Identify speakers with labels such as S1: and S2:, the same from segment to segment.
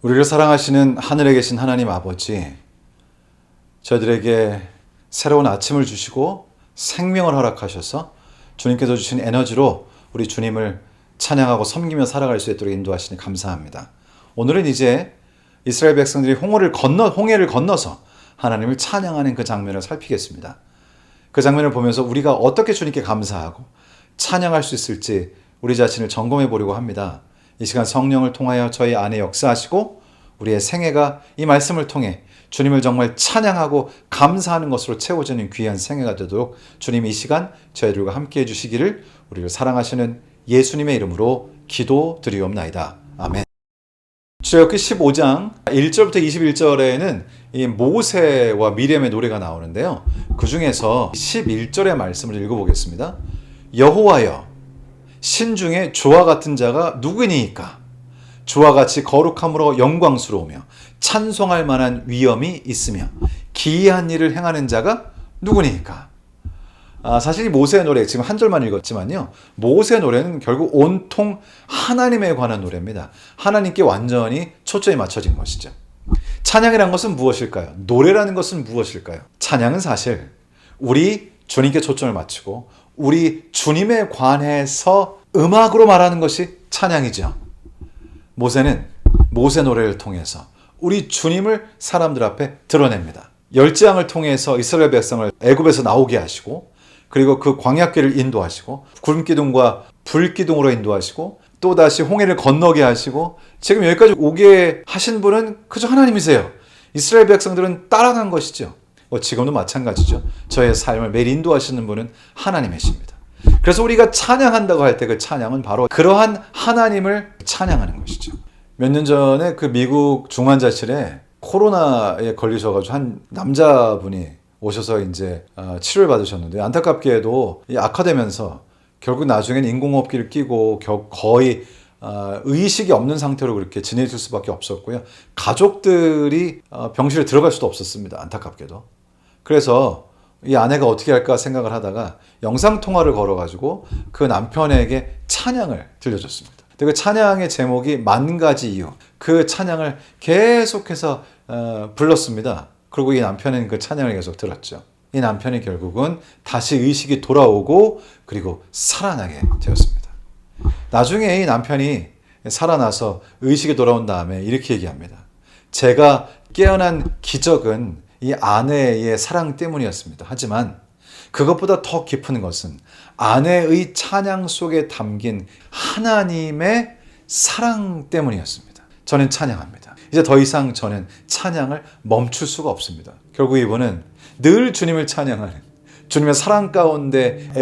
S1: 우리를 사랑하시는 하늘에 계신 하나님 아버지, 저희들에게 새로운 아침을 주시고 생명을 허락하셔서 주님께서 주신 에너지로 우리 주님을 찬양하고 섬기며 살아갈 수 있도록 인도하시니 감사합니다. 오늘은 이제 이스라엘 백성들이 홍해를 건너서 하나님을 찬양하는 그 장면을 살피겠습니다. 그 장면을 보면서 우리가 어떻게 주님께 감사하고 찬양할 수 있을지 우리 자신을 점검해 보려고 합니다. 이 시간 성령을 통하여 저희 안에 역사하시고 우리의 생애가 이 말씀을 통해 주님을 정말 찬양하고 감사하는 것으로 채워지는 귀한 생애가 되도록 주님 이 시간 저희들과 함께해 주시기를 우리를 사랑하시는 예수님의 이름으로 기도드리옵나이다. 아멘. 출애굽기 15장 1절부터 21절에는 이 모세와 미리암의 노래가 나오는데요. 그 중에서 11절의 말씀을 읽어보겠습니다. 여호와여, 신중에 주와 같은 자가 누구니이까? 주와 같이 거룩함으로 영광스러우며 찬송할 만한 위엄이 있으며 기이한 일을 행하는 자가 누구니이까? 사실 이 모세의 노래 지금 한 절만 읽었지만요. 모세의 노래는 결국 온통 하나님에 관한 노래입니다. 하나님께 완전히 초점이 맞춰진 것이죠. 찬양이라는 것은 무엇일까요? 노래라는 것은 무엇일까요? 찬양은 사실 우리 주님께 초점을 맞추고 우리 주님에 관해서 음악으로 말하는 것이 찬양이죠. 모세는 모세 노래를 통해서 우리 주님을 사람들 앞에 드러냅니다. 열지왕을 통해서 이스라엘 백성을 애굽에서 나오게 하시고 그리고 그 광야길을 인도하시고 구름기둥과 불기둥으로 인도하시고 또다시 홍해를 건너게 하시고 지금 여기까지 오게 하신 분은 그저 하나님이세요. 이스라엘 백성들은 따라간 것이죠. 지금도 마찬가지죠. 저의 삶을 매일 인도하시는 분은 하나님이십니다. 그래서 우리가 찬양한다고 할 때 그 찬양은 바로 그러한 하나님을 찬양하는 것이죠. 몇 년 전에 그 미국 중환자실에 코로나에 걸리셔가지고 한 남자분이 오셔서 이제 치료를 받으셨는데 안타깝게도 악화되면서 결국 나중에는 인공호흡기를 끼고 거의 의식이 없는 상태로 그렇게 지내실 수밖에 없었고요. 가족들이 병실에 들어갈 수도 없었습니다. 안타깝게도. 그래서 이 아내가 어떻게 할까 생각을 하다가 영상통화를 걸어가지고 그 남편에게 찬양을 들려줬습니다. 그 찬양의 제목이 만 가지 이유. 그 찬양을 계속해서 불렀습니다. 그리고 이 남편은 그 찬양을 계속 들었죠. 이 남편이 결국은 다시 의식이 돌아오고 그리고 살아나게 되었습니다. 나중에 이 남편이 살아나서 의식이 돌아온 다음에 이렇게 얘기합니다. 제가 깨어난 기적은 이 아내의 사랑 때문이었습니다. 하지만 그것보다 더 깊은 것은 아내의 찬양 속에 담긴 하나님의 사랑 때문이었습니다. 저는 찬양합니다. 이제 더 이상 저는 찬양을 멈출 수가 없습니다. 결국 이분은 늘 주님을 찬양하는 주님의 사랑 가운데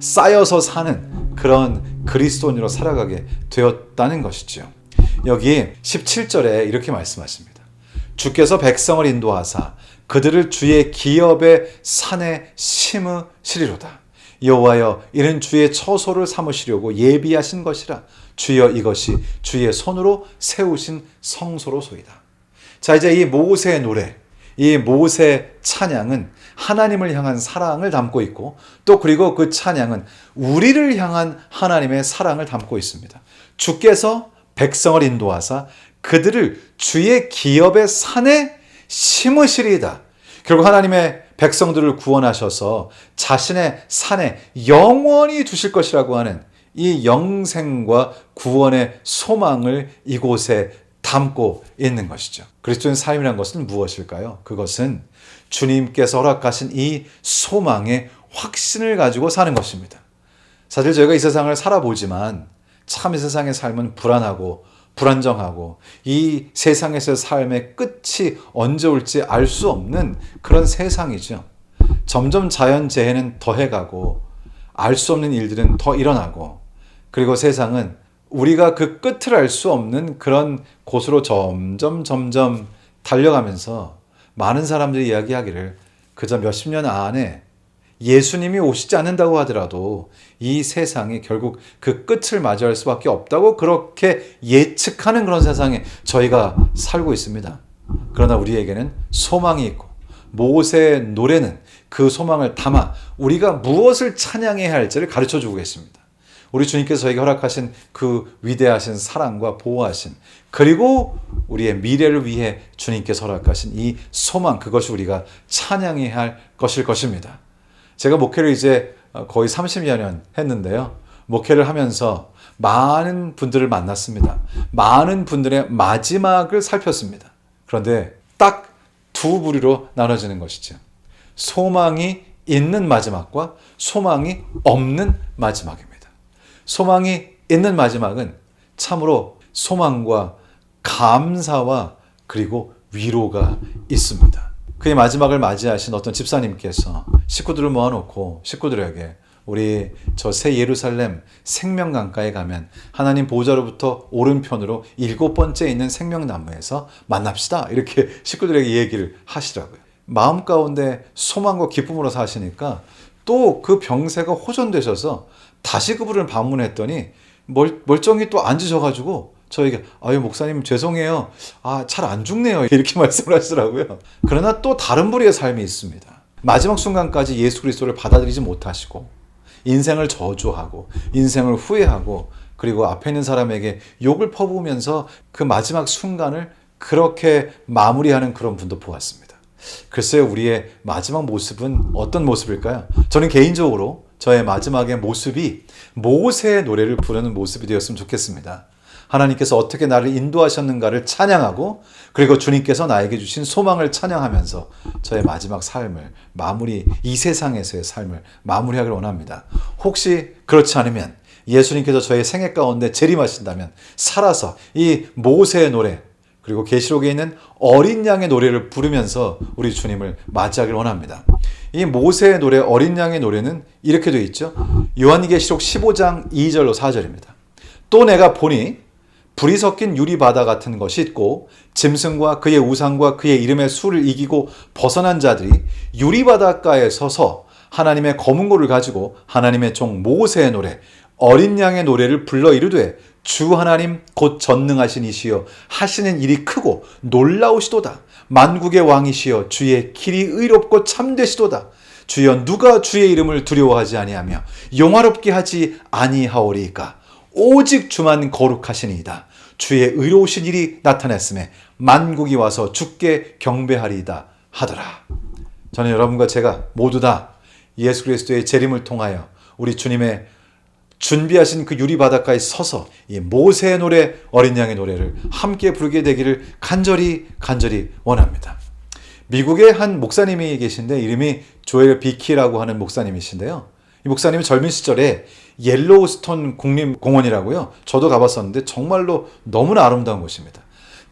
S1: 쌓여서 사는 그런 그리스도인으로 살아가게 되었다는 것이죠. 여기 17절에 이렇게 말씀하십니다. 주께서 백성을 인도하사 그들을 주의 기업의 산에 심으시리로다. 여호와여, 이는 주의 처소를 삼으시려고 예비하신 것이라. 주여, 이것이 주의 손으로 세우신 성소로소이다. 자, 이제 이 모세의 노래, 이 모세 찬양은 하나님을 향한 사랑을 담고 있고 또 그리고 그 찬양은 우리를 향한 하나님의 사랑을 담고 있습니다. 주께서 백성을 인도하사 그들을 주의 기업의 산에 심으시리이다. 결국 하나님의 백성들을 구원하셔서 자신의 산에 영원히 두실 것이라고 하는 이 영생과 구원의 소망을 이곳에 담고 있는 것이죠. 그리스도인 삶이란 것은 무엇일까요? 그것은 주님께서 허락하신 이 소망의 확신을 가지고 사는 것입니다. 사실 저희가 이 세상을 살아보지만 참 이 세상의 삶은 불안하고 불안정하고 이 세상에서의 삶의 끝이 언제 올지 알 수 없는 그런 세상이죠. 점점 자연재해는 더해가고 알 수 없는 일들은 더 일어나고 그리고 세상은 우리가 그 끝을 알 수 없는 그런 곳으로 점점 달려가면서 많은 사람들이 이야기하기를 그저 몇십 년 안에 예수님이 오시지 않는다고 하더라도 이 세상이 결국 그 끝을 맞이할 수밖에 없다고 그렇게 예측하는 그런 세상에 저희가 살고 있습니다. 그러나 우리에게는 소망이 있고 모세의 노래는 그 소망을 담아 우리가 무엇을 찬양해야 할지를 가르쳐주고 계십니다. 우리 주님께서 저에게 허락하신 그 위대하신 사랑과 보호하신, 그리고 우리의 미래를 위해 주님께서 허락하신 이 소망, 그것이 우리가 찬양해야 할 것일 것입니다. 제가 목회를 이제 거의 30여 년 했는데요. 목회를 하면서 많은 분들을 만났습니다. 많은 분들의 마지막을 살폈습니다. 그런데 딱 두 부류로 나눠지는 것이죠. 소망이 있는 마지막과 소망이 없는 마지막입니다. 소망이 있는 마지막은 참으로 소망과 감사와 그리고 위로가 있습니다. 그의 마지막을 맞이하신 어떤 집사님께서 식구들을 모아놓고 식구들에게 우리 저 새 예루살렘 생명강가에 가면 하나님 보호자로부터 오른편으로 7번째 있는 생명나무에서 만납시다. 이렇게 식구들에게 얘기를 하시더라고요. 마음 가운데 소망과 기쁨으로 사시니까 또 그 병세가 호전되셔서 다시 그분을 방문했더니 멀쩡히 또 앉으셔가지고 저에게 아유 목사님 죄송해요. 잘 안 죽네요. 이렇게 말씀을 하시더라고요. 그러나 또 다른 부류의 삶이 있습니다. 마지막 순간까지 예수 그리스도를 받아들이지 못하시고 인생을 저주하고 인생을 후회하고 그리고 앞에 있는 사람에게 욕을 퍼부으면서 그 마지막 순간을 그렇게 마무리하는 그런 분도 보았습니다. 글쎄요, 우리의 마지막 모습은 어떤 모습일까요? 저는 개인적으로 저의 마지막의 모습이 모세의 노래를 부르는 모습이 되었으면 좋겠습니다. 하나님께서 어떻게 나를 인도하셨는가를 찬양하고 그리고 주님께서 나에게 주신 소망을 찬양하면서 저의 마지막 삶을 이 세상에서의 삶을 마무리하기를 원합니다. 혹시 그렇지 않으면 예수님께서 저의 생애 가운데 재림하신다면 살아서 이 모세의 노래 그리고 계시록에 있는 어린 양의 노래를 부르면서 우리 주님을 맞이하기를 원합니다. 이 모세의 노래, 어린 양의 노래는 이렇게 되어 있죠. 요한계시록 15장 2절로 4절입니다. 또 내가 보니 불이 섞인 유리바다 같은 것이 있고 짐승과 그의 우상과 그의 이름의 수를 이기고 벗어난 자들이 유리바닷가에 서서 하나님의 검은고를 가지고 하나님의 종 모세의 노래 어린 양의 노래를 불러 이르되 주 하나님 곧 전능하신 이시여 하시는 일이 크고 놀라우시도다. 만국의 왕이시여 주의 길이 의롭고 참되시도다. 주여 누가 주의 이름을 두려워하지 아니하며 영화롭게 하지 아니하오리이까. 오직 주만 거룩하시니이다. 주의 의로우신 일이 나타났음에 만국이 와서 주께 경배하리이다 하더라. 저는 여러분과 제가 모두 다 예수 그리스도의 재림을 통하여 우리 주님의 준비하신 그 유리바닷가에 서서 이 모세의 노래, 어린 양의 노래를 함께 부르게 되기를 간절히 원합니다. 미국에 한 목사님이 계신데 이름이 조엘 비키라고 하는 목사님이신데요. 이 목사님이 젊은 시절에 옐로우스톤 국립공원이라고요. 저도 가봤었는데 정말로 너무나 아름다운 곳입니다.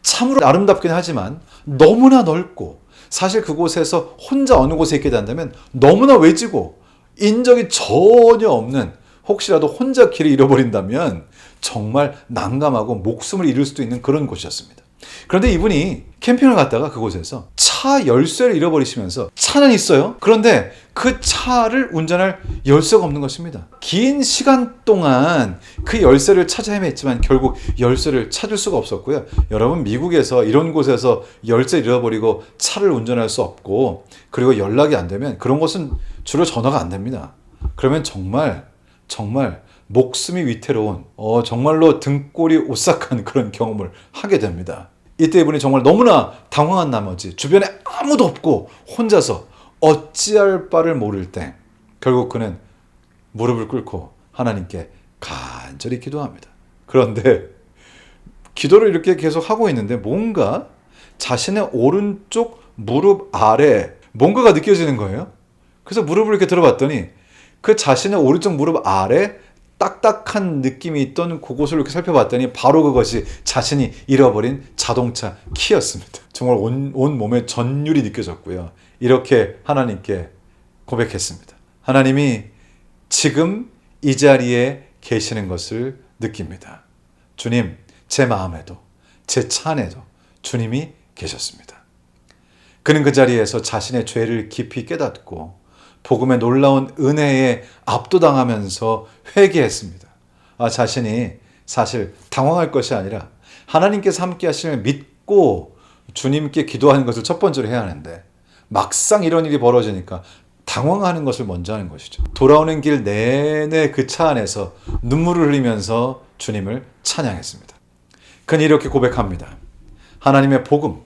S1: 참으로 아름답긴 하지만 너무나 넓고 사실 그곳에서 혼자 어느 곳에 있게 된다면 너무나 외지고 인적이 전혀 없는 혹시라도 혼자 길을 잃어버린다면 정말 난감하고 목숨을 잃을 수도 있는 그런 곳이었습니다. 그런데 이분이 캠핑을 갔다가 그곳에서 차 열쇠를 잃어버리시면서 차는 있어요. 그런데 그 차를 운전할 열쇠가 없는 것입니다. 긴 시간 동안 그 열쇠를 찾아 헤맸지만 결국 열쇠를 찾을 수가 없었고요. 여러분 미국에서 이런 곳에서 열쇠를 잃어버리고 차를 운전할 수 없고 그리고 연락이 안 되면 그런 것은 주로 전화가 안 됩니다. 그러면 정말 목숨이 위태로운 정말로 등골이 오싹한 그런 경험을 하게 됩니다. 이때 이분이 정말 너무나 당황한 나머지 주변에 아무도 없고 혼자서 어찌할 바를 모를 때 결국 그는 무릎을 꿇고 하나님께 간절히 기도합니다. 그런데 기도를 이렇게 계속 하고 있는데 뭔가 자신의 오른쪽 무릎 아래 뭔가가 느껴지는 거예요. 그래서 무릎을 이렇게 들어봤더니 그 자신의 오른쪽 무릎 아래 딱딱한 느낌이 있던 그곳을 이렇게 살펴봤더니 바로 그것이 자신이 잃어버린 자동차 키였습니다. 정말 온 몸에 전율이 느껴졌고요. 이렇게 하나님께 고백했습니다. 하나님이 지금 이 자리에 계시는 것을 느낍니다. 주님, 제 마음에도 제 차 안에도 주님이 계셨습니다. 그는 그 자리에서 자신의 죄를 깊이 깨닫고 복음의 놀라운 은혜에 압도당하면서 회개했습니다. 자신이 사실 당황할 것이 아니라 하나님께서 함께 하심을 믿고 주님께 기도하는 것을 첫 번째로 해야 하는데 막상 이런 일이 벌어지니까 당황하는 것을 먼저 하는 것이죠. 돌아오는 길 내내 그 차 안에서 눈물을 흘리면서 주님을 찬양했습니다. 그는 이렇게 고백합니다. 하나님의 복음,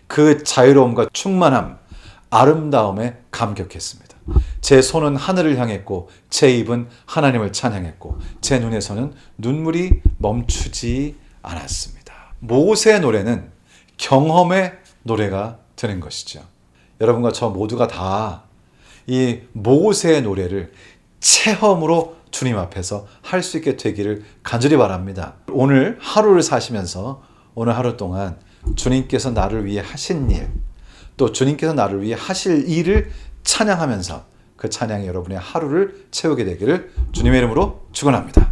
S1: 그 자유로움과 충만함, 아름다움에 감격했습니다. 제 손은 하늘을 향했고 제 입은 하나님을 찬양했고 제 눈에서는 눈물이 멈추지 않았습니다. 모세의 노래는 경험의 노래가 되는 것이죠. 여러분과 저 모두가 다 이 모세의 노래를 체험으로 주님 앞에서 할 수 있게 되기를 간절히 바랍니다. 오늘 하루를 사시면서 오늘 하루 동안 주님께서 나를 위해 하신 일, 또 주님께서 나를 위해 하실 일을 찬양하면서 그 찬양이 여러분의 하루를 채우게 되기를 주님의 이름으로 축원합니다.